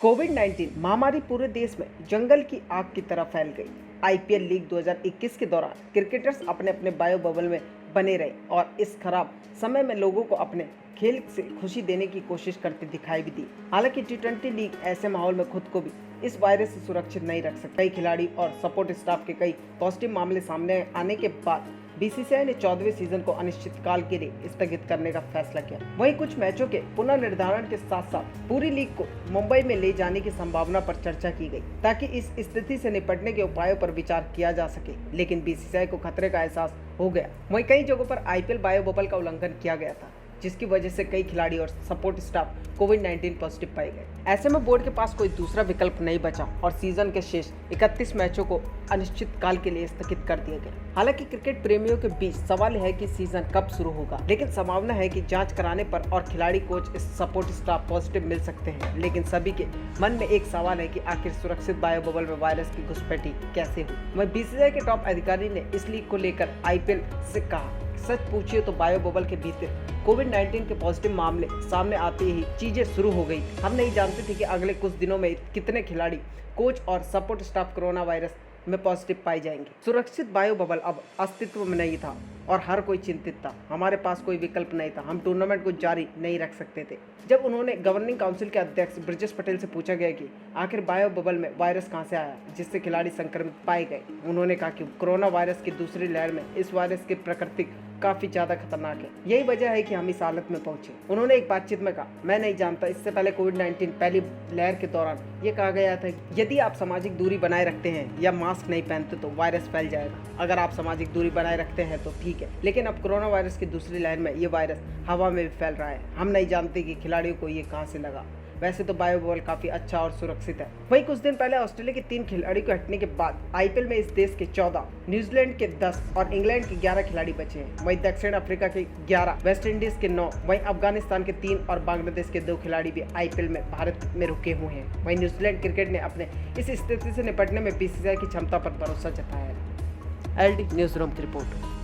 कोविड-19 महामारी पूरे देश में जंगल की आग की तरह फैल गई। आईपीएल लीग 2021 के दौरान क्रिकेटर्स अपने अपने बायो बबल में बने रहे और इस खराब समय में लोगों को अपने खेल से खुशी देने की कोशिश करते दिखाई भी दी। हालांकि टी20 लीग ऐसे माहौल में खुद को भी इस वायरस से सुरक्षित नहीं रख सकता। कई खिलाड़ी और सपोर्ट स्टाफ के कई पॉजिटिव मामले सामने आने के बाद बीसीसीआई ने 14वें सीजन को अनिश्चितकाल के लिए स्थगित करने का फैसला किया। वहीं कुछ मैचों के पुनर्निर्धारण के साथ साथ पूरी लीग को मुंबई में ले जाने की संभावना पर चर्चा की गई ताकि इस स्थिति से निपटने के उपायों पर विचार किया जा सके, लेकिन बीसीसीआई को खतरे का एहसास हो गया। वहीं कई जगहों पर आईपीएल बायो बबल का उल्लंघन किया गया था, जिसकी वजह से कई खिलाड़ी और सपोर्ट स्टाफ कोविड-19 पॉजिटिव पाए गए। ऐसे में बोर्ड के पास कोई दूसरा विकल्प नहीं बचा और सीजन के शेष 31 मैचों को अनिश्चितकाल के लिए स्थगित कर दिया गया। हालांकि क्रिकेट प्रेमियों के बीच सवाल है कि सीजन कब शुरू होगा, लेकिन संभावना है कि जांच कराने पर और खिलाड़ी, कोच, सपोर्ट स्टाफ पॉजिटिव मिल सकते हैं। लेकिन सभी के मन में एक सवाल है कि आखिर सुरक्षित बायो बबल में वायरस की घुसपैठी कैसे हुई। वहीं बीसीसीआई के टॉप अधिकारी ने इस लीग को लेकर आईपीएल से कहा, सच पूछिए तो बायो बबल के भीतर कोविड-19 के पॉजिटिव मामले सामने आते ही चीजें शुरू हो गई। हम नहीं जानते थे कि अगले कुछ दिनों में कितने खिलाड़ी, कोच और सपोर्ट स्टाफ कोरोना वायरस में पॉजिटिव पाए जाएंगे। सुरक्षित बायो बबल अब अस्तित्व में नहीं था और हर कोई चिंतित था। हमारे पास कोई विकल्प नहीं था, हम टूर्नामेंट को जारी नहीं रख सकते थे। जब उन्होंने गवर्निंग काउंसिल के अध्यक्ष ब्रजेश पटेल से पूछा गया कि आखिर बायो बबल में वायरस कहां से आया जिससे खिलाड़ी संक्रमित पाए गए, उन्होंने कहा कि कोरोना वायरस की दूसरी लहर में इस वायरस की प्रकृति काफी ज्यादा खतरनाक है। यही वजह है कि हम इस हालत में पहुंचे। उन्होंने एक बातचीत में कहा, मैं नहीं जानता, इससे पहले कोविड-19 पहली लहर के दौरान ये कहा गया था यदि आप सामाजिक दूरी बनाए रखते हैं या मास्क नहीं पहनते तो वायरस फैल जाएगा। अगर आप सामाजिक दूरी बनाए रखते हैं तो ठीक है, लेकिन अब कोरोना वायरस की दूसरी लहर में ये वायरस हवा में भी फैल रहा है। हम नहीं जानते कि खिलाड़ियों को ये कहां से लगा। वैसे तो बायो बबल काफी अच्छा और सुरक्षित है। वहीं कुछ दिन पहले ऑस्ट्रेलिया के 3 खिलाड़ी को हटने के बाद आईपीएल में इस देश के 14, न्यूजीलैंड के 10 और इंग्लैंड के 11 खिलाड़ी बचे हैं। वहीं दक्षिण अफ्रीका के 11, वेस्ट इंडीज के 9, वहीं अफगानिस्तान के 3 और बांग्लादेश के 2 खिलाड़ी भी आईपीएल में भारत में रुके हुए हैं। वहीं न्यूजीलैंड क्रिकेट ने अपने इस स्थिति से निपटने में बीसीसीआई की क्षमता पर भरोसा जताया है। एलडी न्यूज रूम की रिपोर्ट।